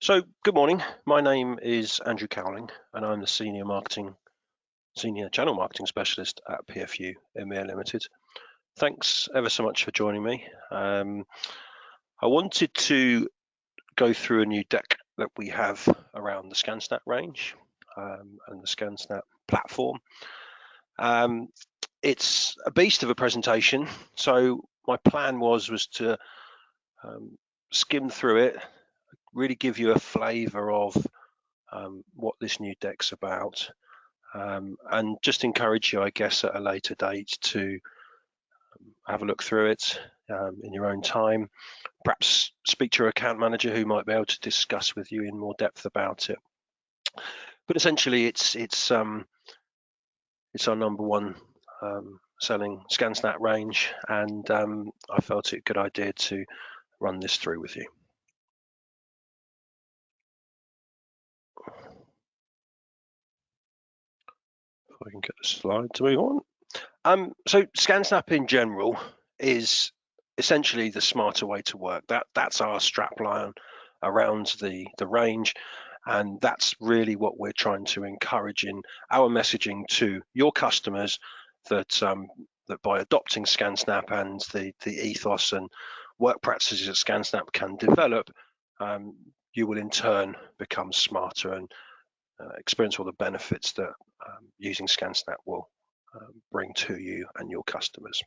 So, good morning. My name is Andrew Cowling, and I'm the Senior Channel Marketing Specialist at PFU EMEA Limited. Thanks ever so much for joining me. I wanted to go through a new deck that we have around the ScanSnap range and the ScanSnap platform. It's a beast of a presentation, so my plan was to skim through it, really give you a flavour of what this new deck's about, and just encourage you, I guess, at a later date to have a look through it in your own time. Perhaps speak to your account manager who might be able to discuss with you in more depth about it. But essentially, it's our number one selling ScanSnap range, and I felt it a good idea to run this through with you. If I can get the slide to move on. So ScanSnap in general is essentially the smarter way to work. That's our strapline around the range, and that's really what we're trying to encourage in our messaging to your customers, that that by adopting ScanSnap and the ethos and work practices that ScanSnap can develop, you will in turn become smarter and experience all the benefits that using ScanSnap will bring to you and your customers.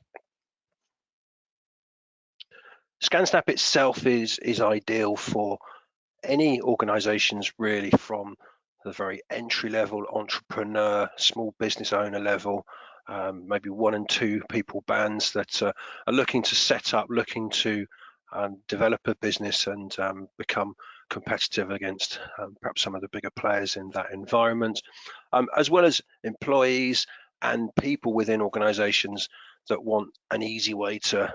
ScanSnap itself is ideal for any organizations, really, from the very entry-level entrepreneur, small business owner level, maybe 1 and 2 people bands that are looking to set up, looking to develop a business and become competitive against perhaps some of the bigger players in that environment, as well as employees and people within organizations that want an easy way to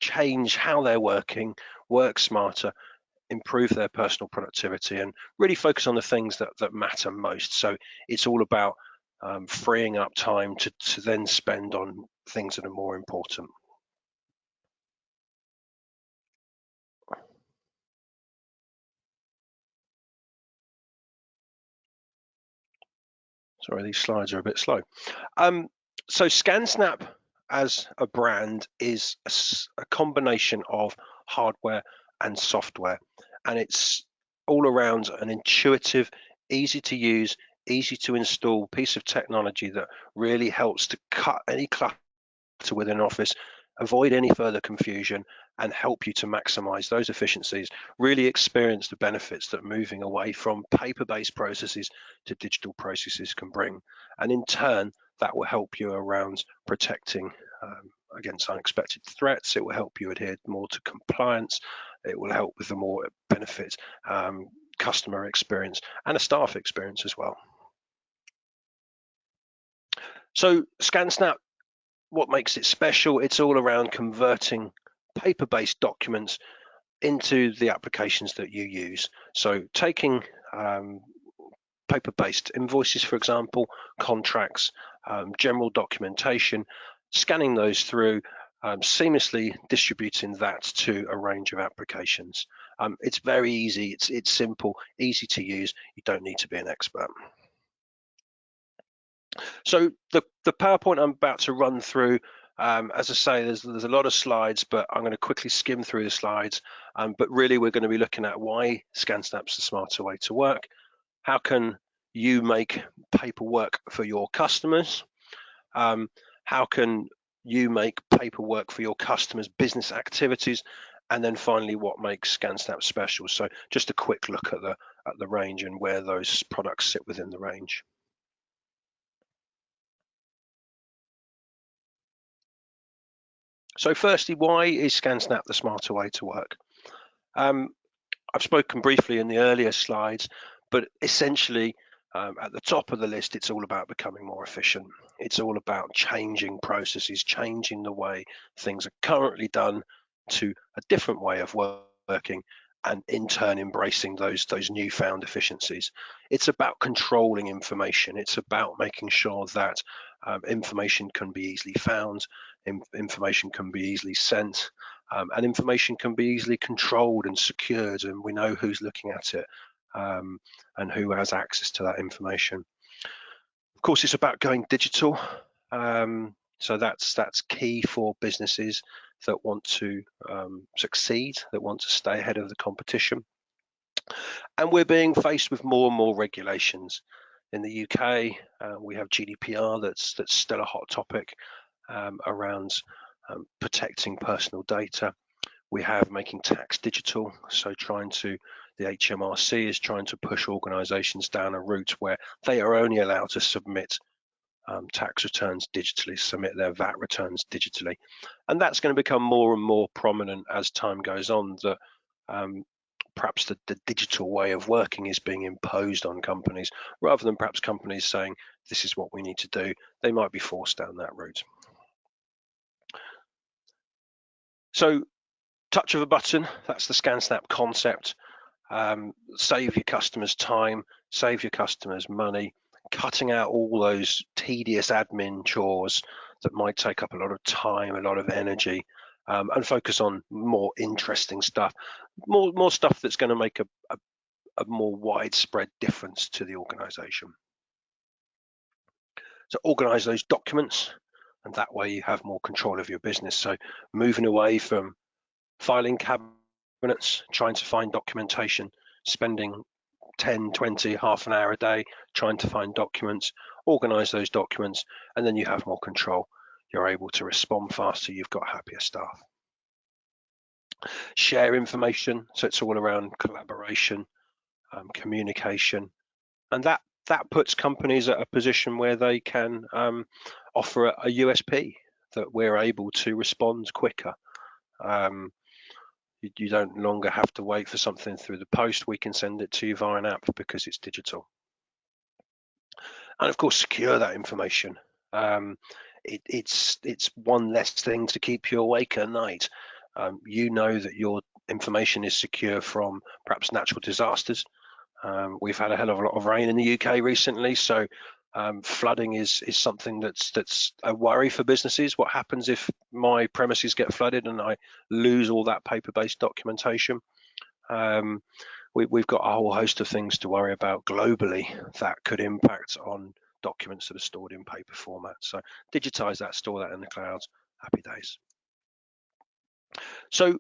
change how they're working, work smarter, improve their personal productivity, and really focus on the things that matter most. So it's all about freeing up time to then spend on things that are more important. Sorry, these slides are a bit slow. So ScanSnap as a brand is a combination of hardware and software, and it's all around an intuitive, easy to use, easy to install piece of technology that really helps to cut any clutter within an office, avoid any further confusion, and help you to maximize those efficiencies, really experience the benefits that moving away from paper-based processes to digital processes can bring. And in turn, that will help you around protecting against unexpected threats. It will help you adhere more to compliance. It will help with the more benefit customer experience and a staff experience as well. So ScanSnap, what makes it special? It's all around converting paper-based documents into the applications that you use. So taking paper-based invoices, for example, contracts, general documentation, scanning those through, seamlessly distributing that to a range of applications. It's very easy, it's simple, easy to use. You don't need to be an expert. So the PowerPoint I'm about to run through, as I say, there's a lot of slides, but I'm going to quickly skim through the slides. But really, we're going to be looking at why ScanSnap's the smarter way to work. How can you make paperwork for your customers? How can you make paperwork for your customers' business activities? And then finally, what makes ScanSnap special? So just a quick look at the range and where those products sit within the range. So firstly, why is ScanSnap the smarter way to work? I've spoken briefly in the earlier slides, but essentially at the top of the list, it's all about becoming more efficient. It's all about changing processes, changing the way things are currently done to a different way of working, and in turn embracing those newfound efficiencies. It's about controlling information. It's about making sure that information can be easily found, information can be easily sent, and information can be easily controlled and secured, and we know who's looking at it and who has access to that information. Of course, it's about going digital. So that's key for businesses that want to succeed, that want to stay ahead of the competition. And we're being faced with more and more regulations. In the UK, we have GDPR that's still a hot topic around protecting personal data. We have making tax digital, so the HMRC is trying to push organisations down a route where they are only allowed to submit tax returns digitally, submit their VAT returns digitally. And that's going to become more and more prominent as time goes on, that perhaps the digital way of working is being imposed on companies, rather than perhaps companies saying, this is what we need to do. They might be forced down that route. So touch of a button, that's the ScanSnap concept. Save your customers time, save your customers money, cutting out all those tedious admin chores that might take up a lot of time, a lot of energy, and focus on more interesting stuff, more stuff that's going to make a more widespread difference to the organization. So organize those documents, and that way you have more control of your business. So moving away from filing cabinets, trying to find documentation, spending 10, 20, half an hour a day trying to find documents, organize those documents, and then you have more control. You're able to respond faster, you've got happier staff. Share information, so it's all around collaboration, communication, and that puts companies at a position where they can offer a USP, that we're able to respond quicker. You don't longer have to wait for something through the post. We can send it to you via an app because it's digital. And of course, secure that information. It's one less thing to keep you awake at night. You know that your information is secure from perhaps natural disasters. We've had a hell of a lot of rain in the UK recently, so flooding is something that's a worry for businesses. What happens if my premises get flooded and I lose all that paper-based documentation? We've got a whole host of things to worry about globally that could impact on documents that are stored in paper format. So digitize that, store that in the clouds. Happy days. So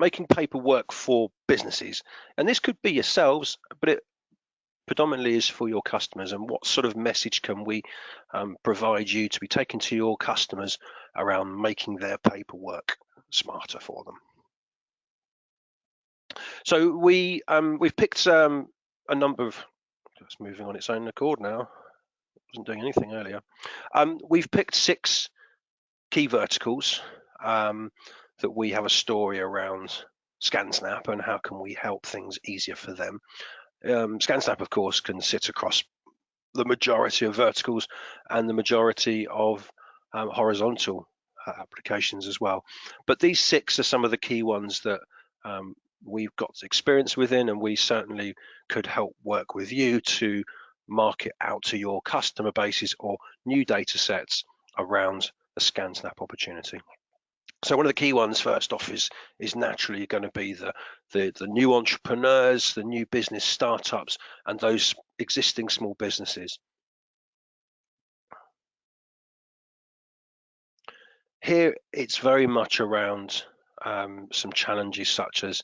making paper work for businesses, and this could be yourselves, but it predominantly is for your customers. And what sort of message can we provide you to be taken to your customers around making their paperwork smarter for them? So we've picked a number of, it's moving on its own accord now, it wasn't doing anything earlier. We've picked 6 key verticals that we have a story around ScanSnap and how can we help things easier for them. ScanSnap, of course, can sit across the majority of verticals and the majority of horizontal applications as well. But these 6 are some of the key ones that we've got experience within, and we certainly could help work with you to market out to your customer bases or new data sets around the ScanSnap opportunity. So one of the key ones first off is naturally going to be the new entrepreneurs, the new business startups, and those existing small businesses. Here it's very much around some challenges such as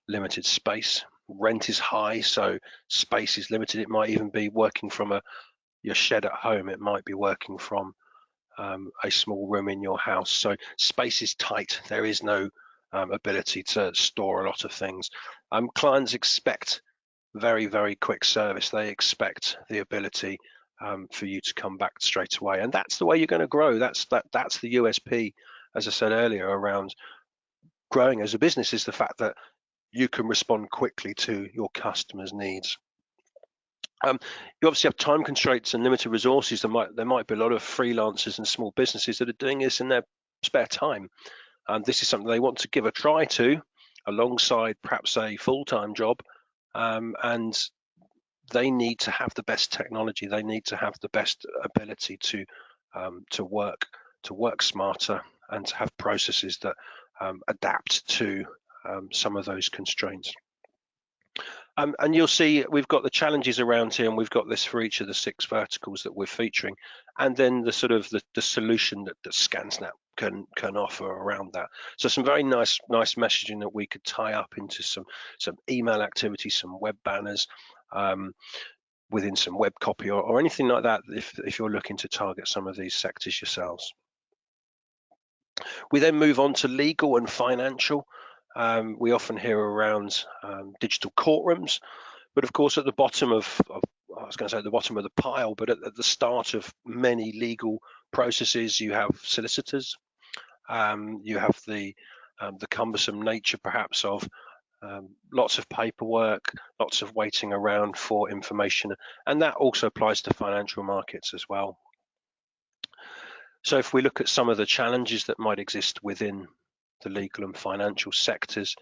limited space. Rent is high, so space is limited. It might even be working from your shed at home. It might be working from a small room in your house. So space is tight. There is no ability to store a lot of things. Clients expect very, very quick service. They expect the ability for you to come back straight away, and that's the way you're going to grow. That's the USP, as I said earlier, around growing as a business, is the fact that you can respond quickly to your customers' needs. You obviously have time constraints and limited resources. There might be a lot of freelancers and small businesses that are doing this in their spare time. This is something they want to give a try to, alongside perhaps a full-time job, and they need to have the best technology. They need to have the best ability to work smarter and to have processes that adapt to some of those constraints. And you'll see we've got the challenges around here, and we've got this for each of the 6 verticals that we're featuring, and then the sort of the solution that ScanSnap can offer around that. So some very nice messaging that we could tie up into some email activity, some web banners, within some web copy or anything like that, if you're looking to target some of these sectors yourselves. We then move on to legal and financial. We often hear around digital courtrooms, but of course at the bottom of I was going to say at the bottom of the pile, but at the start of many legal processes, you have solicitors. You have the cumbersome nature perhaps of lots of paperwork, lots of waiting around for information, and that also applies to financial markets as well. So if we look at some of the challenges that might exist within the legal and financial sectors,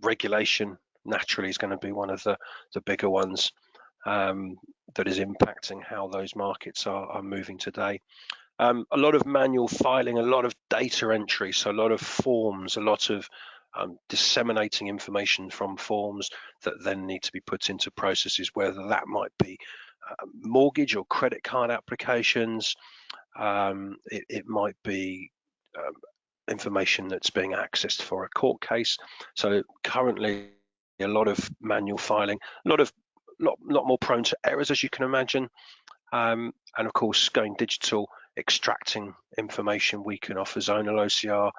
regulation naturally is going to be one of the bigger ones that is impacting how those markets are moving today. A lot of manual filing, a lot of data entry, so a lot of forms, a lot of disseminating information from forms that then need to be put into processes, whether that might be mortgage or credit card applications. It might be information that's being accessed for a court case. So currently a lot of manual filing, a lot more prone to errors, as you can imagine. And of course, going digital, extracting information, we can offer zonal OCR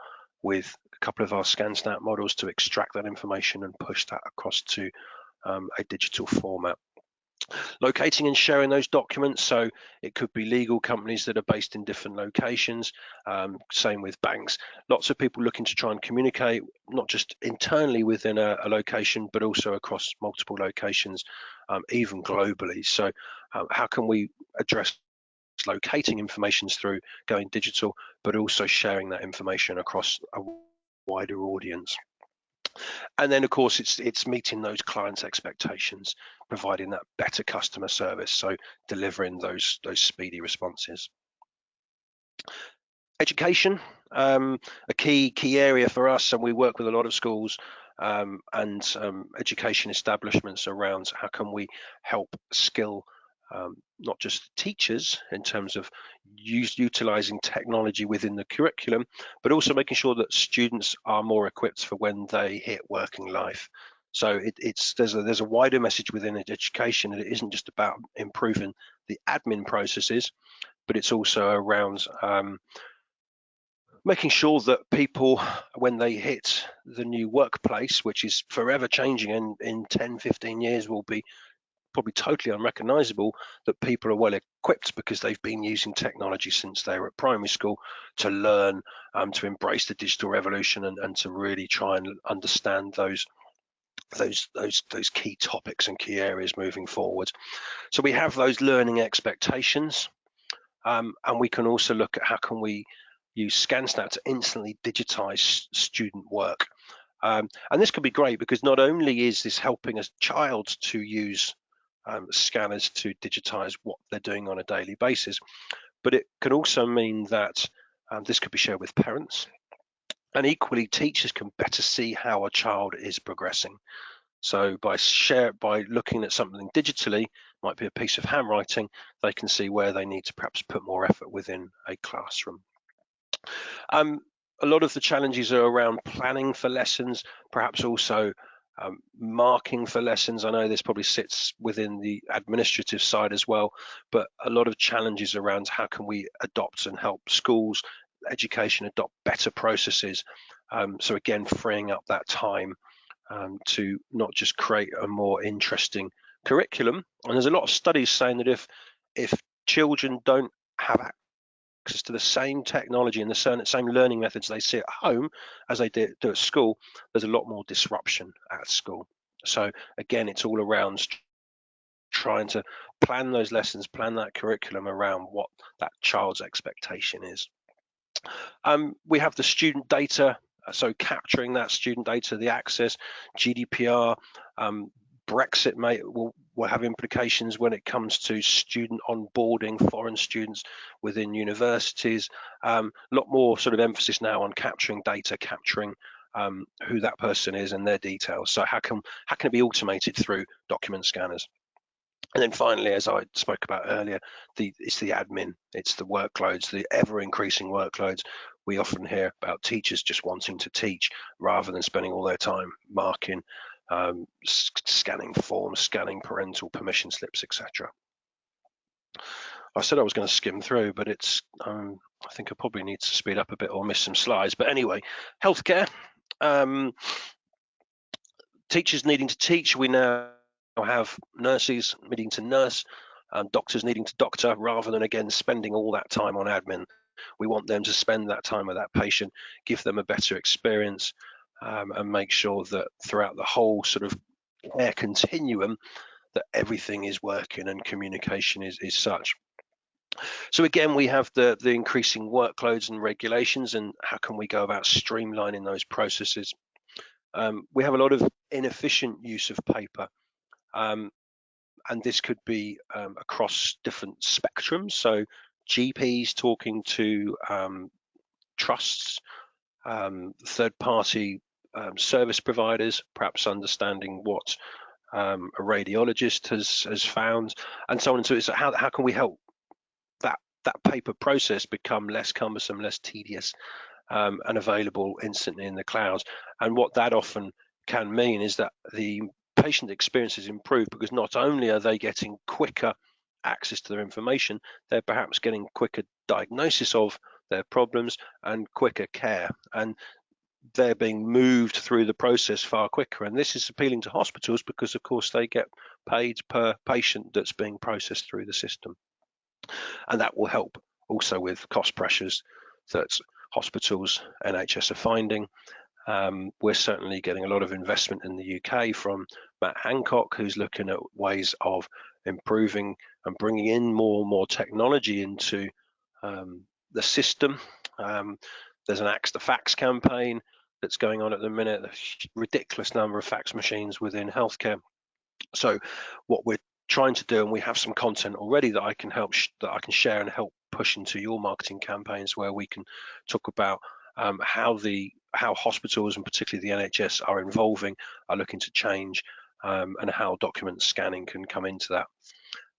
with a couple of our ScanSnap models to extract that information and push that across to a digital format. Locating and sharing those documents, so it could be legal companies that are based in different locations, same with banks. Lots of people looking to try and communicate, not just internally within a location, but also across multiple locations, even globally. So how can we address locating information through going digital, but also sharing that information across a wider audience? And then of course it's meeting those clients' expectations, providing that better customer service, so delivering those speedy responses. Education, a key area for us, and we work with a lot of schools and education establishments around how can we help skill not just teachers in terms of utilizing technology within the curriculum, but also making sure that students are more equipped for when they hit working life. So there's a wider message within education, and it isn't just about improving the admin processes, but it's also around making sure that people, when they hit the new workplace, which is forever changing and in 10, 15 years will be probably totally unrecognizable, that people are well equipped because they've been using technology since they were at primary school to learn, to embrace the digital revolution and to really try and understand those key topics and key areas moving forward. So we have those learning expectations, and we can also look at how can we use ScanSnap to instantly digitize student work. And this could be great because not only is this helping a child to use scanners to digitize what they're doing on a daily basis, but it can also mean that this could be shared with parents, and equally teachers can better see how a child is progressing. So by looking at something digitally, might be a piece of handwriting, they can see where they need to perhaps put more effort within a classroom. A lot of the challenges are around planning for lessons, perhaps also marking for lessons. I know this probably sits within the administrative side as well, but a lot of challenges around how can we adopt and help schools, education adopt better processes. So again, freeing up that time to not just create a more interesting curriculum. And there's a lot of studies saying that if children don't have access to the same technology and the same learning methods they see at home as they do at school, there's a lot more disruption at school. So again, it's all around trying to plan those lessons, plan that curriculum around what that child's expectation is. We have the student data, so capturing that student data, the access, GDPR, Brexit will have implications when it comes to student onboarding, foreign students within universities. A lot more sort of emphasis now on capturing data, capturing who that person is and their details. So how can it be automated through document scanners? And then finally, as I spoke about earlier, it's the admin, it's the workloads, the ever increasing workloads. We often hear about teachers just wanting to teach rather than spending all their time marking, scanning forms, scanning parental permission slips, etc. I said I was going to skim through, but I think I probably need to speed up a bit or miss some slides. But anyway, healthcare, teachers needing to teach. We now have nurses needing to nurse, doctors needing to doctor, rather than again spending all that time on admin. We want them to spend that time with that patient, give them a better experience, and make sure that throughout the whole sort of care continuum that everything is working and communication is such. So again, we have the increasing workloads and regulations, and how can we go about streamlining those processes? We have a lot of inefficient use of paper, and this could be across different spectrums. So GPs talking to trusts, third-party service providers, perhaps understanding what a radiologist has found, and so on and so on. So how can we help that paper process become less cumbersome, less tedious, and available instantly in the clouds? And what that often can mean is that the patient experience is improved, because not only are they getting quicker access to their information, they're perhaps getting quicker diagnosis of their problems and quicker care, and they're being moved through the process far quicker. And this is appealing to hospitals because, of course, they get paid per patient that's being processed through the system, and that will help also with cost pressures that hospitals, NHS are finding. We're certainly getting a lot of investment in the UK from Matt Hancock, who's looking at ways of improving and bringing in more and more technology into the system. There's an Axe the Fax campaign that's going on at the minute, a ridiculous number of fax machines within healthcare. So what we're trying to do, and we have some content already that I can share and help push into your marketing campaigns, where we can talk about how hospitals and particularly the NHS are looking to change, and how document scanning can come into that.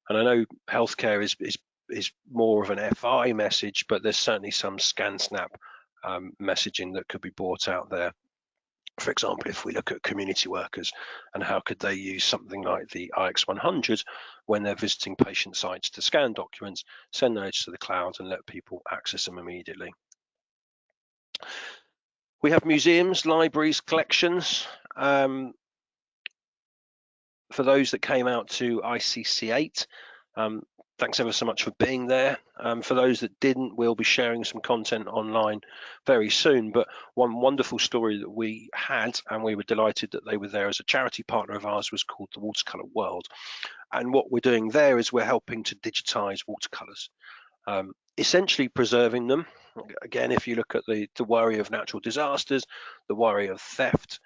And I know healthcare is more of an FI message, but there's certainly some ScanSnap messaging that could be brought out there. For example, if we look at community workers and how could they use something like the IX100 when they're visiting patient sites to scan documents, send those to the cloud and let people access them immediately. We have museums, libraries, collections. For those that came out to ICC8, thanks ever so much for being there. For those that didn't, we'll be sharing some content online very soon. But one wonderful story that we had, and we were delighted that they were there as a charity partner of ours, was called the Watercolour World. And what we're doing there is we're helping to digitize watercolours, essentially preserving them. Again, if you look at the worry of natural disasters, the worry of theft,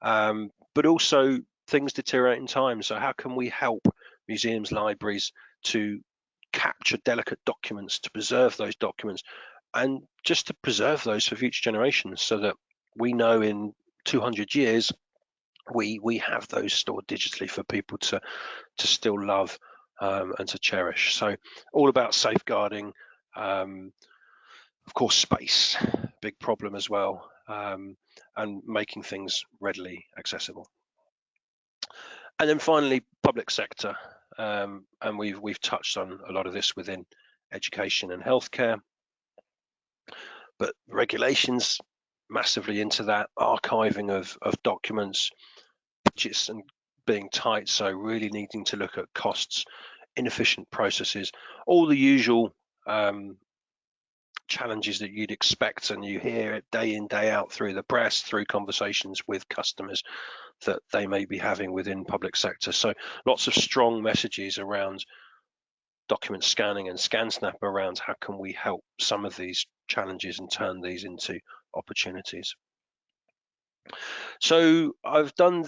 but also things deteriorate in time. So how can we help museums, libraries to capture delicate documents, to preserve those documents, and just to preserve those for future generations, so that we know in 200 years we have those stored digitally for people to still love and to cherish. So all about safeguarding, of course, space, big problem as well, and making things readily accessible. And then finally, public sector, and we've touched on a lot of this within education and healthcare, but regulations massively into that, archiving of documents, budgets and being tight, so really needing to look at costs, inefficient processes, all the usual challenges that you'd expect, and you hear it day in, day out through the press, through conversations with customers that they may be having within public sector. So lots of strong messages around document scanning and ScanSnap around how can we help some of these challenges and turn these into opportunities. So I've done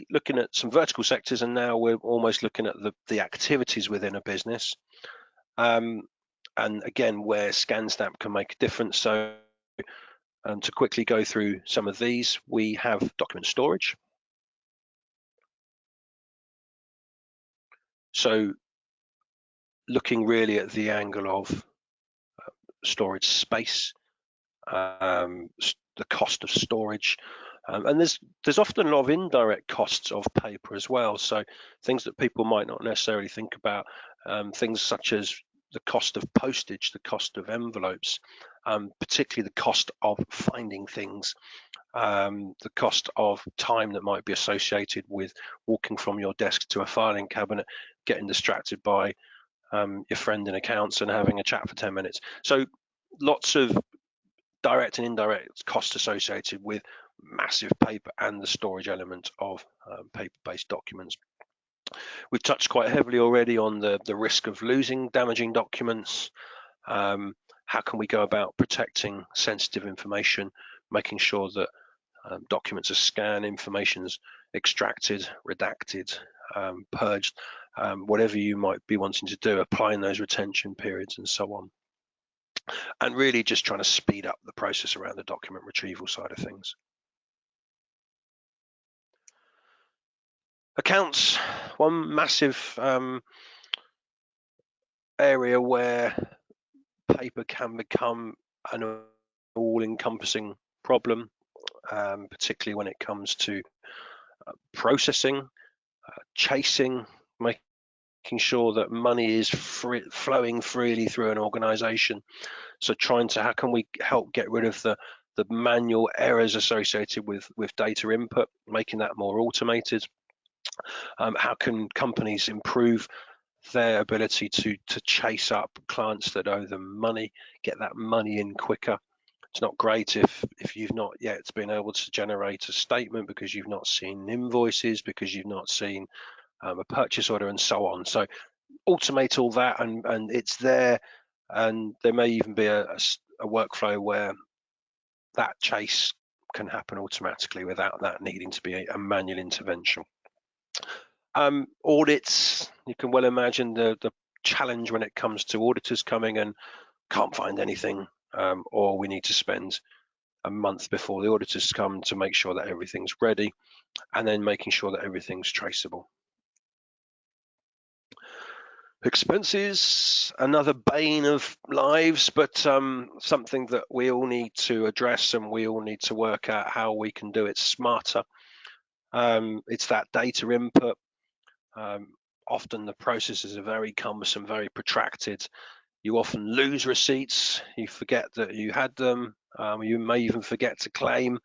looking at some vertical sectors, and now we're almost looking at the activities within a business. And again, where ScanSnap can make a difference. So to quickly go through some of these, we have document storage. So looking really at the angle of storage space, the cost of storage, and there's often a lot of indirect costs of paper as well. So things that people might not necessarily think about, things such as the cost of postage, the cost of envelopes, particularly the cost of finding things, the cost of time that might be associated with walking from your desk to a filing cabinet, getting distracted by your friend in accounts and having a chat for 10 minutes. So lots of direct and indirect costs associated with massive paper and the storage element of paper-based documents. We've touched quite heavily already on the risk of losing damaging documents. How can we go about protecting sensitive information, making sure that documents are scanned, information's extracted, redacted, purged, whatever you might be wanting to do, applying those retention periods and so on. And really just trying to speed up the process around the document retrieval side of things. Accounts, one massive area where paper can become an all-encompassing problem, particularly when it comes to processing, chasing, making sure that money is flowing freely through an organization. So how can we help get rid of the manual errors associated with data input, making that more automated? How can companies improve their ability to chase up clients that owe them money, get that money in quicker? It's not great if you've not yet been able to generate a statement because you've not seen invoices, because you've not seen a purchase order and so on. So automate all that, and it's there, and there may even be a workflow where that chase can happen automatically without that needing to be a manual intervention. Audits, you can well imagine the challenge when it comes to auditors coming and can't find anything, or we need to spend a month before the auditors come to make sure that everything's ready, and then making sure that everything's traceable. Expenses, another bane of lives, but something that we all need to address, and we all need to work out how we can do it smarter. It's that data input. Often the processes are very cumbersome, very protracted. You often lose receipts, you forget that you had them, you may even forget to claim.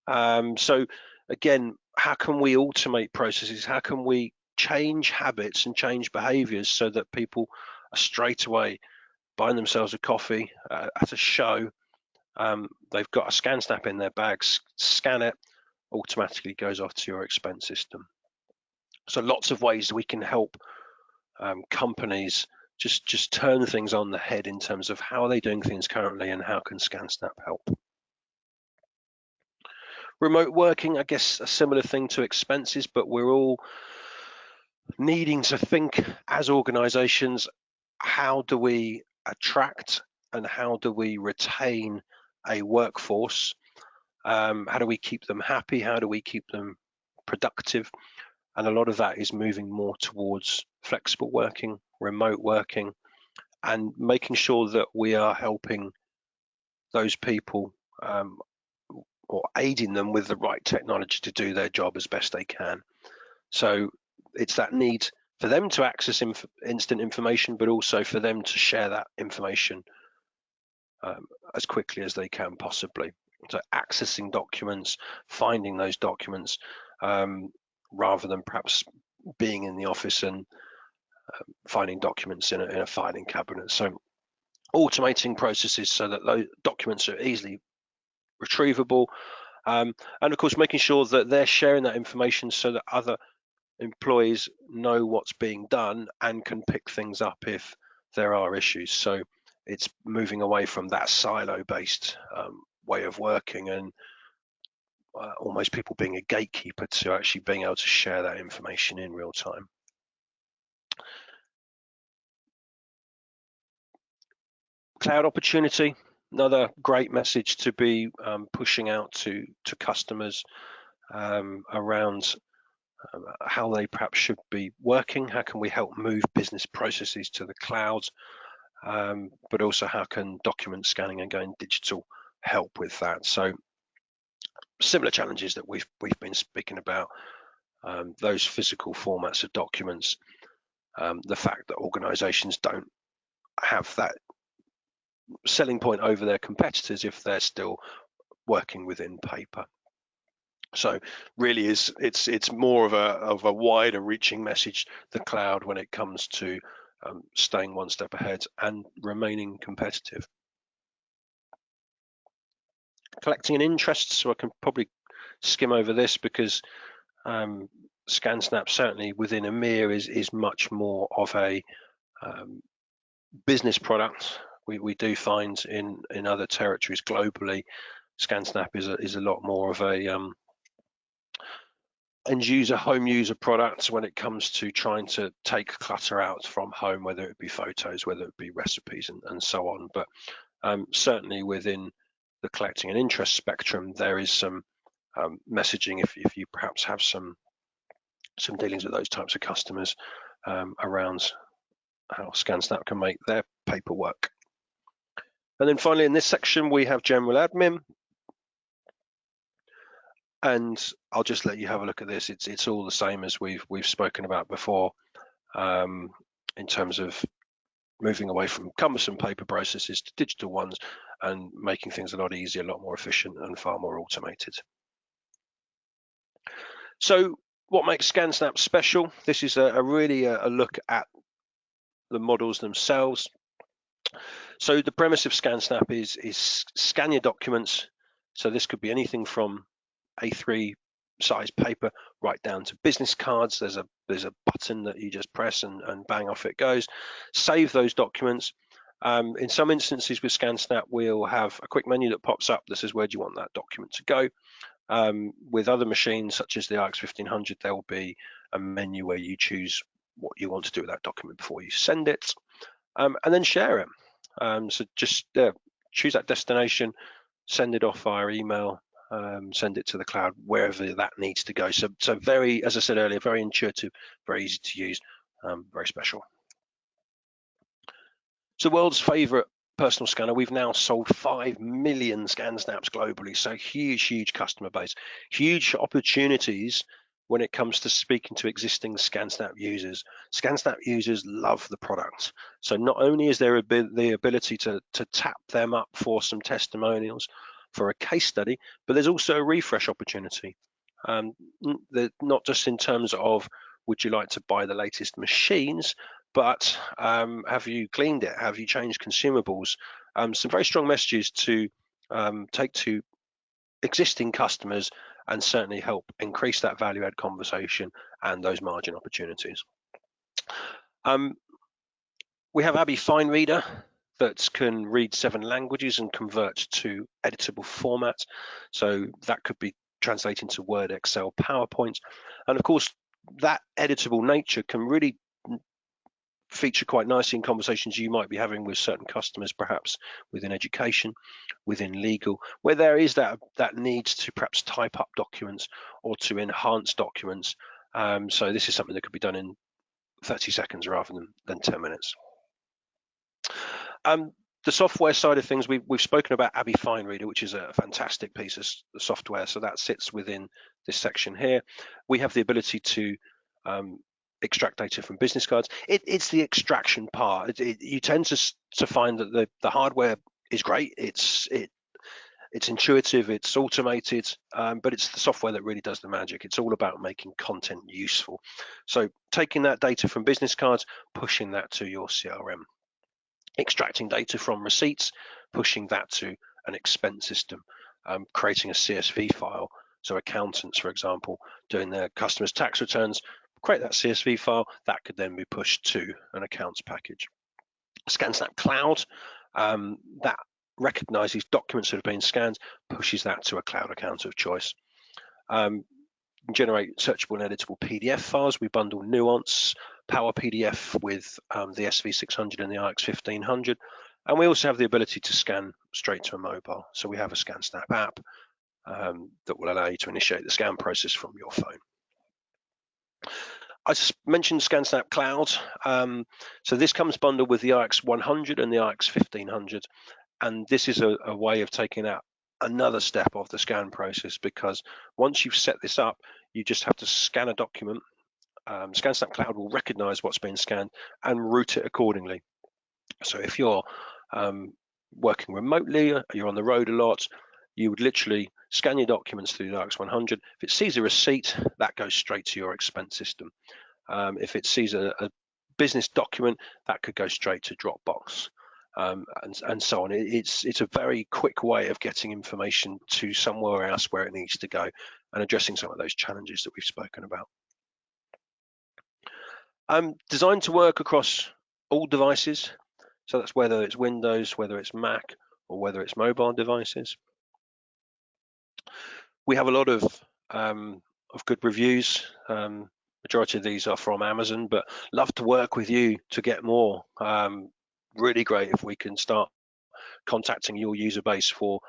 So again, how can we automate processes? How can we change habits and change behaviors so that people are straight away buying themselves a coffee at a show? They've got a ScanSnap in their bags, scan it, automatically goes off to your expense system. So lots of ways we can help companies just turn things on the head in terms of how are they doing things currently and how can ScanSnap help. Remote working, I guess a similar thing to expenses, but we're all needing to think as organizations, how do we attract and how do we retain a workforce? How do we keep them happy? How do we keep them productive? And a lot of that is moving more towards flexible working, remote working, and making sure that we are helping those people or aiding them with the right technology to do their job as best they can. So it's that need for them to access instant information, but also for them to share that information as quickly as they can possibly. So accessing documents, finding those documents, rather than perhaps being in the office and finding documents in a filing cabinet. So automating processes so that those documents are easily retrievable, and of course making sure that they're sharing that information so that other employees know what's being done and can pick things up if there are issues. So it's moving away from that silo-based way of working and almost people being a gatekeeper to actually being able to share that information in real time. Cloud opportunity, another great message to be pushing out to customers around how they perhaps should be working. How can we help move business processes to the cloud? But also how can document scanning and going digital help with that? So similar challenges that we've been speaking about, those physical formats of documents, the fact that organizations don't have that selling point over their competitors if they're still working within paper. So really it's more of a wider reaching message, the cloud, when it comes to staying one step ahead and remaining competitive. Collecting an interest, so I can probably skim over this because ScanSnap certainly within EMEA is much more of a business product. We do find in other territories globally, ScanSnap is a lot more of a end user, home user product when it comes to trying to take clutter out from home, whether it be photos, whether it be recipes and so on. But certainly within the collecting an interest spectrum, there is some messaging if you perhaps have some dealings with those types of customers around how ScanSnap can make their paperwork. And then finally in this section we have general admin, and I'll just let you have a look at this. It's all the same as we've spoken about before in terms of moving away from cumbersome paper processes to digital ones and making things a lot easier, a lot more efficient and far more automated. So what makes ScanSnap special? This is really a look at the models themselves. So the premise of ScanSnap is scan your documents. So this could be anything from A3 size paper right down to business cards. There's a button that you just press and bang, off it goes. Save those documents. In some instances with ScanSnap, we'll have a quick menu that pops up that says where do you want that document to go. With other machines such as the IX 1500, there will be a menu where you choose what you want to do with that document before you send it, and then share it. So just choose that destination, send it off via email, send it to the cloud, wherever that needs to go. So very, as I said earlier, very intuitive, very easy to use, very special. So world's favorite personal scanner. We've now sold 5 million ScanSnaps globally. So huge customer base, huge opportunities when it comes to speaking to existing ScanSnap users. ScanSnap users love the product. So not only is there the ability to tap them up for some testimonials, for a case study, but there's also a refresh opportunity. Not just in terms of would you like to buy the latest machines, but have you cleaned it? Have you changed consumables? Some very strong messages to take to existing customers and certainly help increase that value add conversation and those margin opportunities. We have Abby Fine Reader that can read 7 languages and convert to editable format. So that could be translating to Word, Excel, PowerPoint. And of course, that editable nature can really feature quite nicely in conversations you might be having with certain customers, perhaps within education, within legal, where there is that need to perhaps type up documents or to enhance documents. So this is something that could be done in 30 seconds rather than 10 minutes. The software side of things, we've spoken about Abby Fine Reader, which is a fantastic piece of software. So that sits within this section here. We have the ability to extract data from business cards. It's the extraction part. You tend to find that the hardware is great. It's intuitive, it's automated, but it's the software that really does the magic. It's all about making content useful. So taking that data from business cards, pushing that to your CRM. Extracting data from receipts, pushing that to an expense system, creating a CSV file. So accountants, for example, doing their customers' tax returns, create that CSV file, that could then be pushed to an accounts package. ScanSnap Cloud, that recognizes documents that have been scanned, pushes that to a cloud account of choice. generate searchable and editable PDF files. We bundle Nuance Power PDF with the SV600 and the IX1500, and we also have the ability to scan straight to a mobile. So we have a ScanSnap app that will allow you to initiate the scan process from your phone. I mentioned ScanSnap Cloud. So this comes bundled with the IX100 and the IX1500, and this is a way of taking out another step of the scan process, because once you've set this up, you just have to scan a document. ScanSnap Cloud will recognize what's been scanned and route it accordingly. So if you're working remotely, you're on the road a lot, you would literally scan your documents through the IX100. If it sees a receipt, that goes straight to your expense system. If it sees a business document, that could go straight to Dropbox, and so on. It's a very quick way of getting information to somewhere else where it needs to go, and addressing some of those challenges that we've spoken about. Designed to work across all devices, so that's whether it's Windows, whether it's Mac, or whether it's mobile devices. We have a lot of good reviews. Majority of these are from Amazon, but love to work with you to get more. Really great if we can start contacting your user base for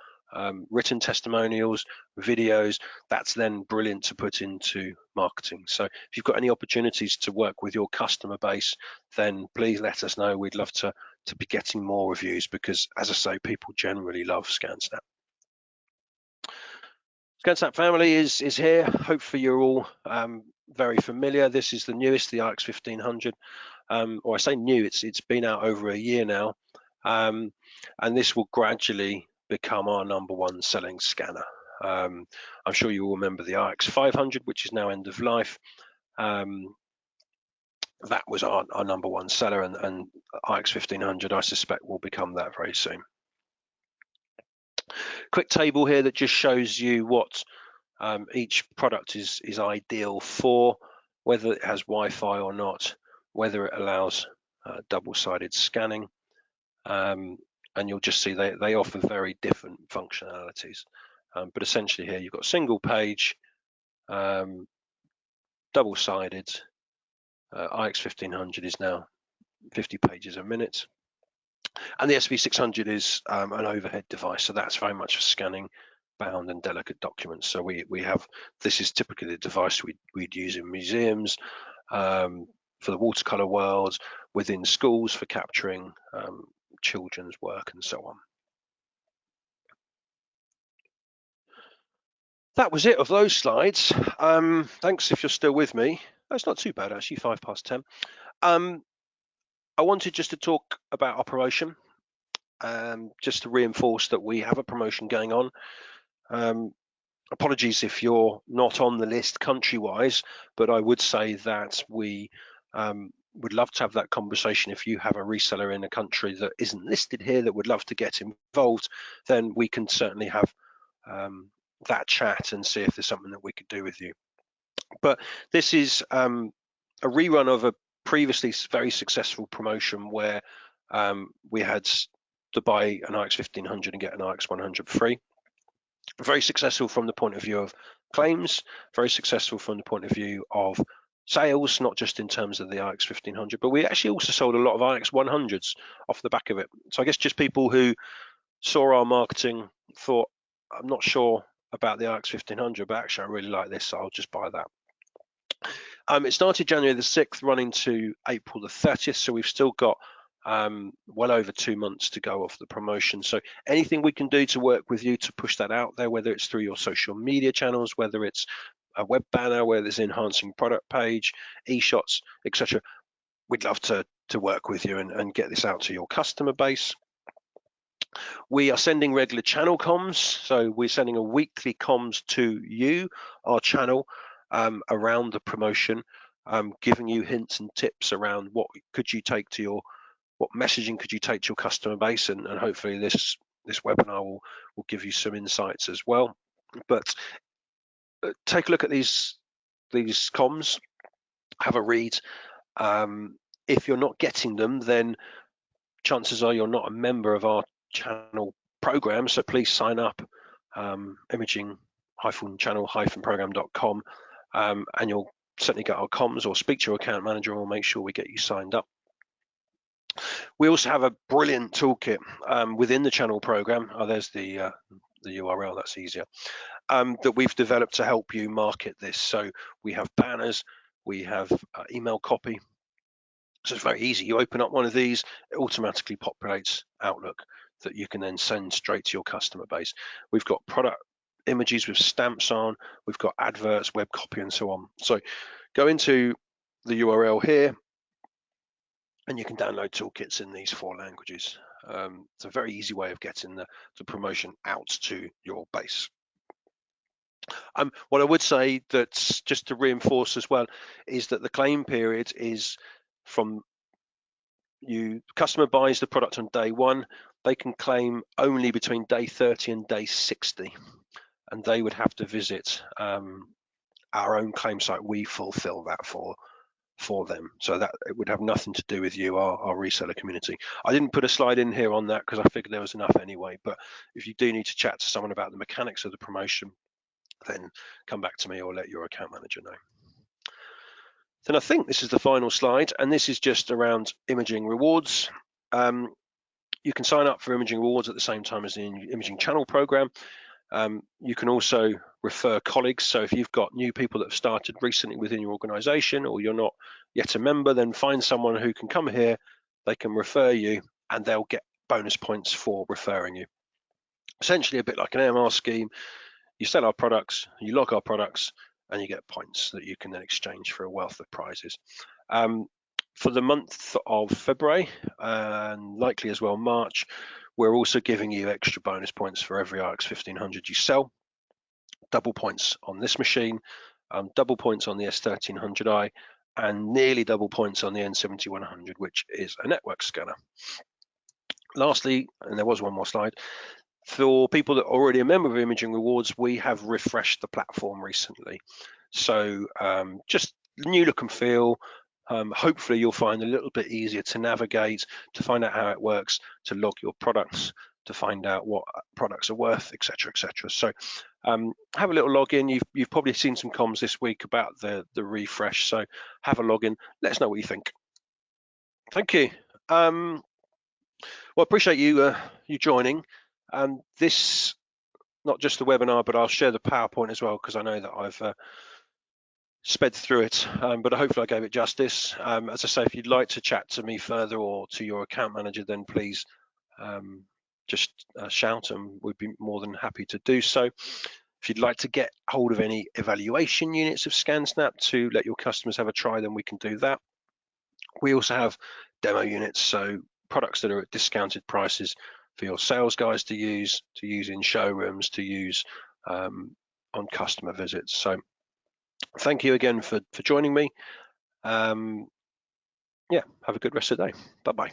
written testimonials, videos. That's then brilliant to put into marketing. So if you've got any opportunities to work with your customer base, then please let us know. We'd love to be getting more reviews, because as I say, people generally love ScanSnap. ScanSnap family is here. Hopefully you're all very familiar. This is the newest, the IX1500. Or I say new, it's been out over a year now, and this will gradually become our #1 selling scanner. I'm sure you will remember the IX500, which is now end of life. That was our #1 seller, and IX1500 I suspect will become that very soon. Quick table here that just shows you what each product is ideal for, whether it has Wi-Fi or not, whether it allows double-sided scanning, and you'll just see they offer very different functionalities. But essentially here you've got single page, double-sided. IX1500 is now 50 pages a minute, and the SV600 is an overhead device, so that's very much for scanning bound and delicate documents. So we have, this is typically the device we'd use in museums, for the watercolor world, within schools for capturing children's work and so on. That was it of those slides. Thanks if you're still with me. That's not too bad actually, 10:05. I wanted just to talk about our promotion, just to reinforce that we have a promotion going on. Apologies if you're not on the list country-wise, but I would say that we would love to have that conversation. If you have a reseller in a country that isn't listed here that would love to get involved, then we can certainly have that chat and see if there's something that we could do with you. But this is a rerun of a previously very successful promotion where we had to buy an IX1500 and get an IX100 free. Very successful from the point of view of claims, very successful from the point of view of sales, not just in terms of the IX1500, but we actually also sold a lot of IX100s off the back of it. So I guess just people who saw our marketing thought, I'm not sure about the IX1500, but actually I really like this, so I'll just buy that. It started January the 6th, running to April the 30th, so we've still got well over 2 months to go of the promotion. So anything we can do to work with you to push that out there, whether it's through your social media channels, whether it's a web banner, whether it's enhancing product page, e-shots, etc., we'd love to work with you and get this out to your customer base. We are sending regular channel comms, so we're sending a weekly comms to you, our channel, around the promotion, giving you hints and tips around what messaging could you take to your customer base, and hopefully this webinar will give you some insights as well. But take a look at these comms, have a read. If you're not getting them, then chances are you're not a member of our channel program, so please sign up, imaging channel-program.com, and you'll certainly get our comms, or speak to your account manager, and we'll make sure we get you signed up. We also have a brilliant toolkit within the channel program. There's the URL, that's easier, that we've developed to help you market this. So we have banners, we have email copy. So it's very easy. You open up one of these, it automatically populates Outlook that you can then send straight to your customer base. We've got product images with stamps on, we've got adverts, web copy, and so on. So go into the URL here, and you can download toolkits in these 4 languages. It's a very easy way of getting the promotion out to your base. What I would say, that's just to reinforce as well, is that the claim period is from customer buys the product on day 1, they can claim only between day 30 and day 60, and they would have to visit our own claim site. We fulfill that for them, so that it would have nothing to do with you, our reseller community. I didn't put a slide in here on that because I figured there was enough anyway, but if you do need to chat to someone about the mechanics of the promotion, then come back to me or let your account manager know. Then I think this is the final slide, and this is just around imaging rewards. You can sign up for imaging rewards at the same time as the imaging channel program. You can also refer colleagues. So if you've got new people that have started recently within your organization, or you're not yet a member, then find someone who can come here, they can refer you, and they'll get bonus points for referring you. Essentially a bit like an AMR scheme. You sell our products, you log our products, and you get points that you can then exchange for a wealth of prizes. For the month of February, and likely as well March, we're also giving you extra bonus points for every RX 1500 you sell. Double points on this machine, double points on the S1300i, and nearly double points on the N7100, which is a network scanner. Lastly, and there was one more slide, for people that are already a member of Imaging Rewards, we have refreshed the platform recently. So just new look and feel. Hopefully you'll find it a little bit easier to navigate, to find out how it works, to log your products, to find out what products are worth, etc., etc. So have a little login. You've probably seen some comms this week about the refresh. So have a login. Let us know what you think. Thank you. Well, I appreciate you joining. This, not just the webinar, but I'll share the PowerPoint as well, because I know that I've sped through it, but hopefully I gave it justice. As I say, if you'd like to chat to me further or to your account manager, then please just shout, and we'd be more than happy to do so. If you'd like to get hold of any evaluation units of ScanSnap to let your customers have a try, then we can do that. We also have demo units, so products that are at discounted prices for your sales guys to use in showrooms, to use on customer visits. So thank you again for joining me. Yeah, have a good rest of the day. Bye-bye.